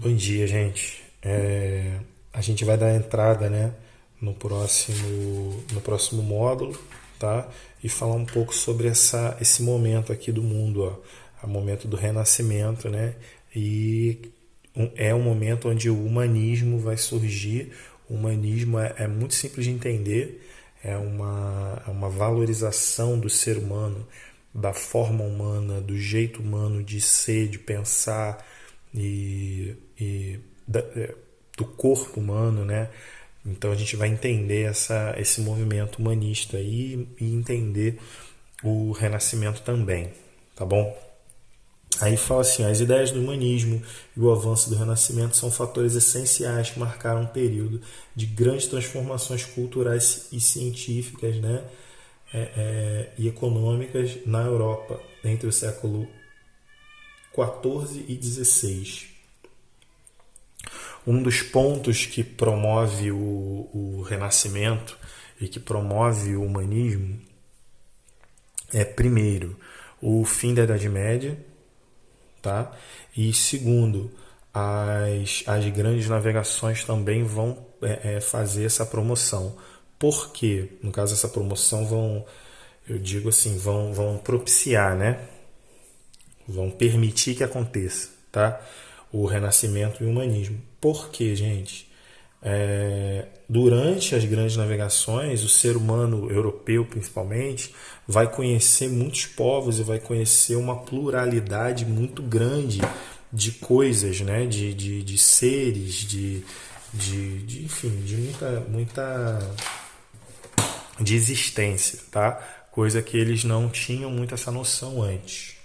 Bom dia, gente. A gente vai dar entrada, né, no próximo módulo, tá? E falar um pouco sobre esse momento aqui do mundo, ó, o momento do renascimento, né? E é um momento onde o humanismo vai surgir. O humanismo é muito simples de entender, é uma valorização do ser humano, da forma humana, do jeito humano de ser, de pensar e do corpo humano, né? Então a gente vai entender esse movimento humanista e entender o renascimento também, tá bom? Aí fala assim, as ideias do humanismo e o avanço do renascimento são fatores essenciais que marcaram um período de grandes transformações culturais e científicas, né? E econômicas na Europa entre o século XIV e XVI. Um dos pontos que promove o renascimento e que promove o humanismo é, primeiro, o fim da Idade Média, tá? E segundo, as grandes navegações também vão fazer essa promoção. Por quê? No caso, essa promoção eu digo assim, vão propiciar, né? Vão permitir que aconteça, tá? O renascimento e o humanismo. Por quê, gente? Durante as grandes navegações, o ser humano europeu, principalmente, vai conhecer muitos povos e vai conhecer uma pluralidade muito grande de coisas, né? de seres, enfim, de muita de existência, tá? Coisa que eles não tinham muito essa noção antes.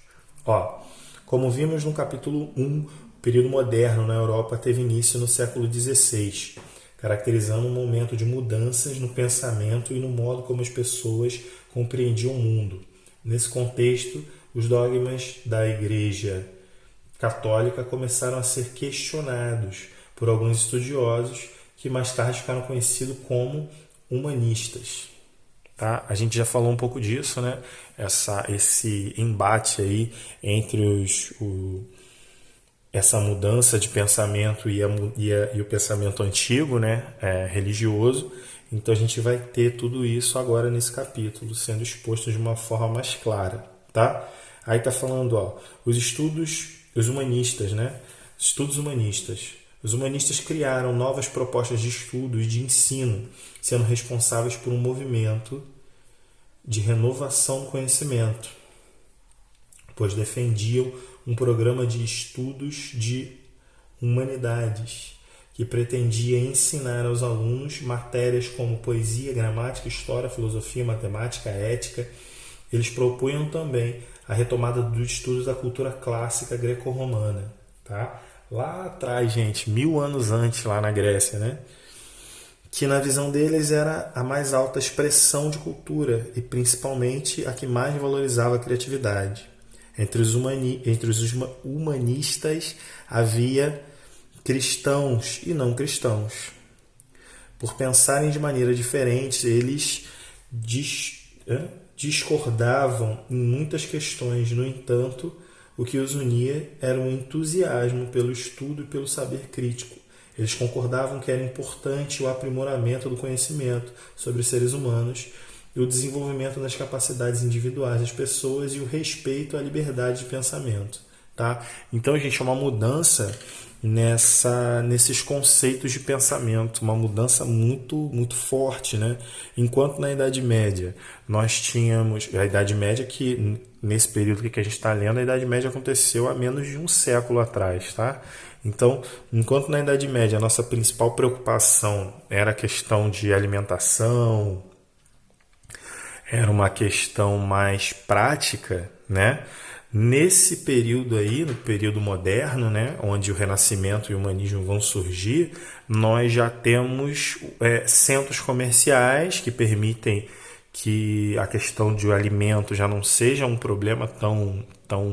Ó, como vimos no capítulo 1, o período moderno na Europa teve início no século XVI, caracterizando um momento de mudanças no pensamento e no modo como as pessoas compreendiam o mundo. Nesse contexto, os dogmas da Igreja Católica começaram a ser questionados por alguns estudiosos que mais tarde ficaram conhecidos como humanistas. Tá? A gente já falou um pouco disso, né? Esse embate aí entre essa mudança de pensamento e o pensamento antigo, né? Religioso. Então a gente vai ter tudo isso agora nesse capítulo, sendo exposto de uma forma mais clara. Tá? Aí tá falando, ó, os humanistas, né? Estudos humanistas. Os humanistas criaram novas propostas de estudo e de ensino, sendo responsáveis por um movimento de renovação do conhecimento, pois defendiam um programa de estudos de humanidades que pretendia ensinar aos alunos matérias como poesia, gramática, história, filosofia, matemática, ética. Eles propunham também a retomada dos estudos da cultura clássica greco-romana, tá? Lá atrás, gente, 1000 anos antes, lá na Grécia, né? Que na visão deles era a mais alta expressão de cultura e principalmente a que mais valorizava a criatividade. Entre os humanistas havia cristãos e não cristãos. Por pensarem de maneira diferente, eles discordavam em muitas questões. No entanto, o que os unia era um entusiasmo pelo estudo e pelo saber crítico. Eles concordavam que era importante o aprimoramento do conhecimento sobre os seres humanos e o desenvolvimento das capacidades individuais das pessoas e o respeito à liberdade de pensamento. Tá? Então, gente, é uma mudança nesses conceitos de pensamento, uma mudança muito, muito forte, né? Enquanto na Idade Média nós tínhamos a Idade Média, que nesse período que a gente está lendo, a Idade Média aconteceu há menos de um século atrás, tá? Então, enquanto na Idade Média a nossa principal preocupação era a questão de alimentação, era uma questão mais prática, né? Nesse período aí, no período moderno, né, onde o Renascimento e o humanismo vão surgir, nós já temos centros comerciais que permitem que a questão de alimento já não seja um problema tão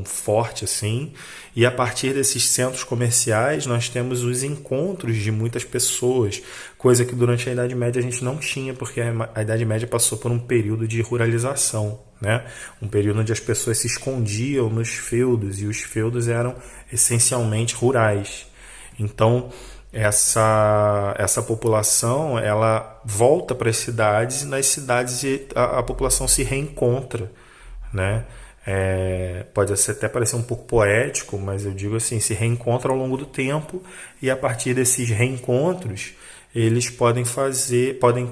forte assim. E a partir desses centros comerciais nós temos os encontros de muitas pessoas, coisa que durante a Idade Média a gente não tinha, porque a Idade Média passou por um período de ruralização, né? Um período onde as pessoas se escondiam nos feudos, e os feudos eram essencialmente rurais. Então, essa população, ela volta para as cidades, e nas cidades a população se reencontra, né? Pode até parecer um pouco poético, mas eu digo assim, se reencontra ao longo do tempo, e a partir desses reencontros eles podem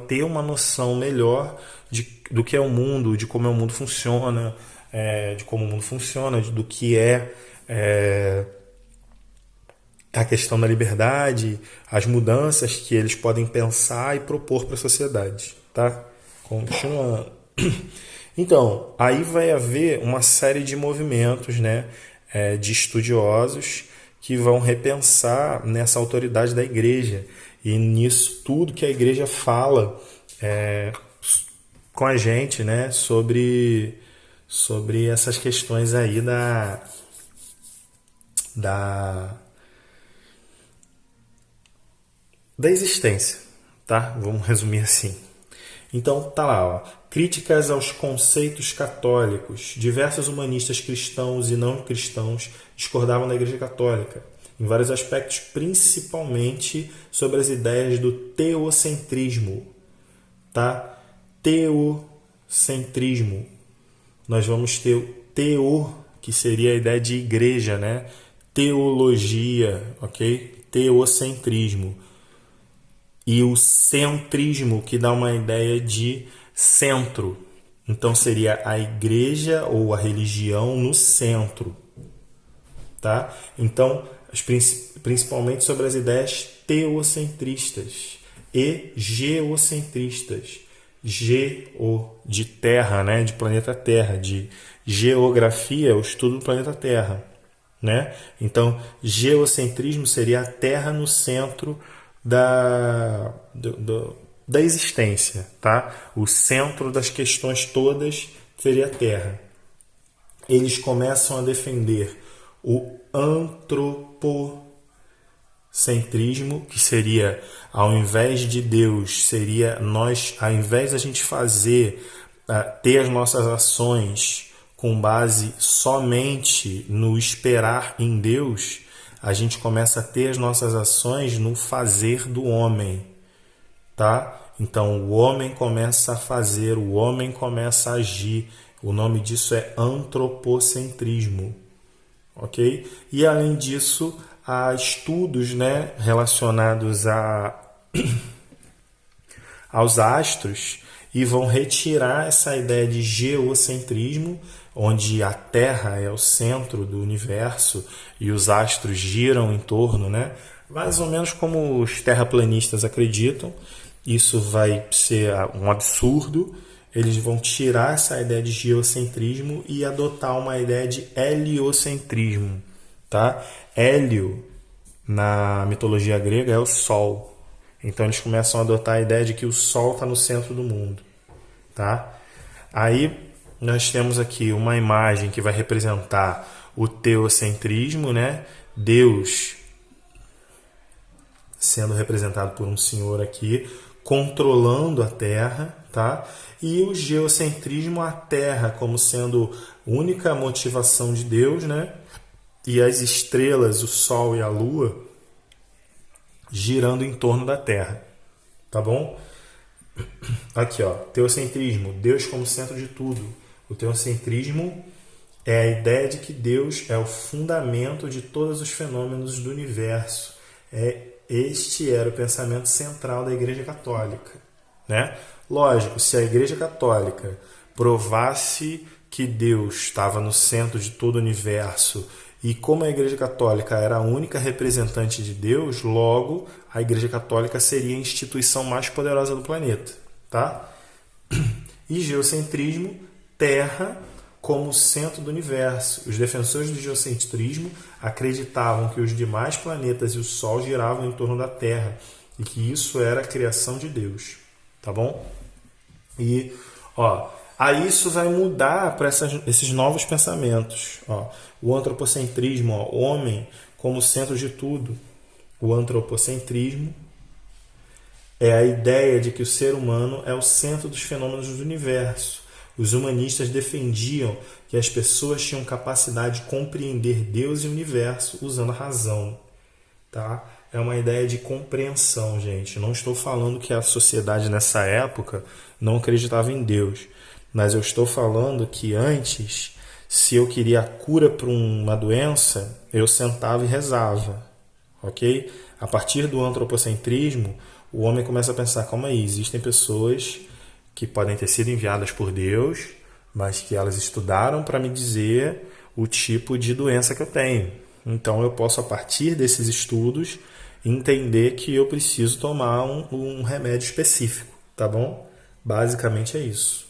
ter uma noção melhor do que é o mundo, de como é o mundo funciona, de como o mundo funciona, do que a questão da liberdade, as mudanças que eles podem pensar e propor para a sociedade, tá? Continuando. Então, aí vai haver uma série de movimentos, né, de estudiosos que vão repensar nessa autoridade da igreja e nisso tudo que a igreja fala com a gente, né, sobre essas questões aí da existência, tá? Vamos resumir assim. Então tá lá, ó. Críticas aos conceitos católicos. Diversos humanistas cristãos e não cristãos discordavam da Igreja Católica em vários aspectos, principalmente sobre as ideias do teocentrismo, tá? Teocentrismo. Nós vamos ter o teo, que seria a ideia de igreja, né? Teologia, ok? Teocentrismo. E o centrismo, que dá uma ideia de centro. Então seria a igreja ou a religião no centro, tá? Então, principalmente sobre as ideias teocentristas e geocentristas. Geo de terra, né, de planeta Terra, de geografia, o estudo do planeta Terra, né? Então, geocentrismo seria a Terra no centro da existência, tá? O centro das questões todas seria a Terra. Eles começam a defender o antropocentrismo, que seria, ao invés de Deus, seria nós, ao invés da gente ter as nossas ações com base somente no esperar em Deus, a gente começa a ter as nossas ações no fazer do homem, tá? Então o homem começa a fazer, o homem começa a agir. O nome disso é antropocentrismo, ok? E além disso, há estudos, né, relacionados aos astros e vão retirar essa ideia de geocentrismo, onde a Terra é o centro do universo e os astros giram em torno, né? Mais ou menos como os terraplanistas acreditam. Isso vai ser um absurdo. Eles vão tirar essa ideia de geocentrismo e adotar uma ideia de heliocentrismo, tá? Hélio, na mitologia grega, é o Sol. Então eles começam a adotar a ideia de que o Sol está no centro do mundo, tá? Aí nós temos aqui uma imagem que vai representar o teocentrismo, né? Deus sendo representado por um senhor aqui, controlando a Terra, tá? E o geocentrismo, a Terra como sendo única motivação de Deus, né? E as estrelas, o Sol e a Lua, girando em torno da Terra, tá bom? Aqui, ó, teocentrismo, Deus como centro de tudo. O teocentrismo é a ideia de que Deus é o fundamento de todos os fenômenos do universo. Este era o pensamento central da Igreja Católica, né? Lógico, se a Igreja Católica provasse que Deus estava no centro de todo o universo e como a Igreja Católica era a única representante de Deus, logo a Igreja Católica seria a instituição mais poderosa do planeta, tá? E geocentrismo, Terra como centro do universo. Os defensores do geocentrismo acreditavam que os demais planetas e o Sol giravam em torno da Terra e que isso era a criação de Deus, tá bom? E, ó, aí isso vai mudar para esses novos pensamentos. Ó, o antropocentrismo, ó, homem como centro de tudo. O antropocentrismo é a ideia de que o ser humano é o centro dos fenômenos do universo. Os humanistas defendiam que as pessoas tinham capacidade de compreender Deus e o universo usando a razão, tá? é uma ideia de compreensão, gente. Não estou falando que a sociedade nessa época não acreditava em Deus, mas eu estou falando que antes, se eu queria a cura para uma doença, eu sentava e rezava, ok? A partir do antropocentrismo, o homem começa a pensar, calma aí, existem pessoas que podem ter sido enviadas por Deus, mas que elas estudaram para me dizer o tipo de doença que eu tenho. Então eu posso, a partir desses estudos, entender que eu preciso tomar um remédio específico, tá bom? Basicamente é isso.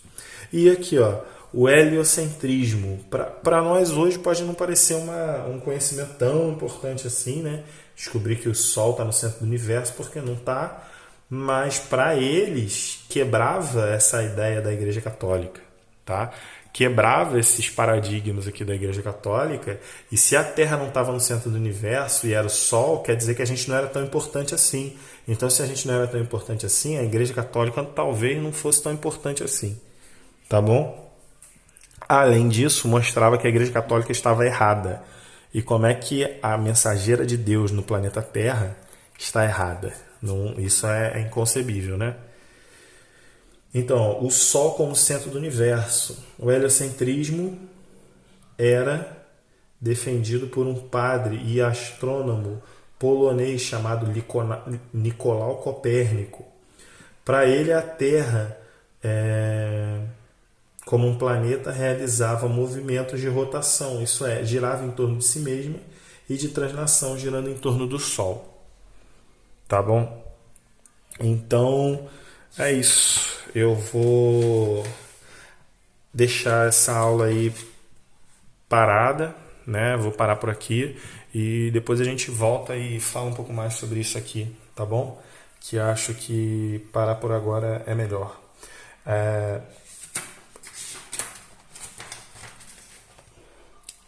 E aqui, ó, o heliocentrismo. Para nós hoje pode não parecer um conhecimento tão importante assim, né? Descobrir que o Sol está no centro do universo, porque não está. Mas para eles quebrava essa ideia da Igreja Católica, tá? Quebrava esses paradigmas aqui da Igreja Católica, e se a Terra não estava no centro do universo e era o Sol, quer dizer que a gente não era tão importante assim. Então, se a gente não era tão importante assim, a Igreja Católica talvez não fosse tão importante assim, tá bom? Além disso, mostrava que a Igreja Católica estava errada. E como é que a mensageira de Deus no planeta Terra está errada? Não, isso é inconcebível, né? Então, o Sol como centro do universo. O heliocentrismo era defendido por um padre e astrônomo polonês chamado Nicolau Copérnico. Para ele, a Terra, como um planeta, realizava movimentos de rotação, isso é, girava em torno de si mesma, e de translação, girando em torno do Sol. Tá bom? Então, é isso. Eu vou deixar essa aula aí parada, né? Vou parar por aqui e depois a gente volta e fala um pouco mais sobre isso aqui, tá bom? Que acho que parar por agora é melhor.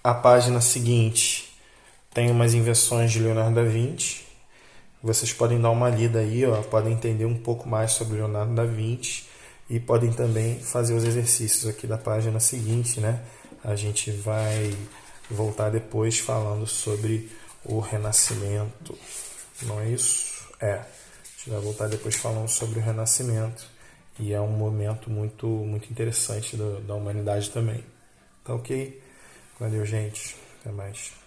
A página seguinte tem umas invenções de Leonardo da Vinci. Vocês podem dar uma lida aí, ó, podem entender um pouco mais sobre Leonardo da Vinci e podem também fazer os exercícios aqui da página seguinte, né? A gente vai voltar depois falando sobre o Renascimento, não é isso? A gente vai voltar depois falando sobre o Renascimento e é um momento muito, muito interessante da humanidade também. Tá ok? Valeu, gente. Até mais.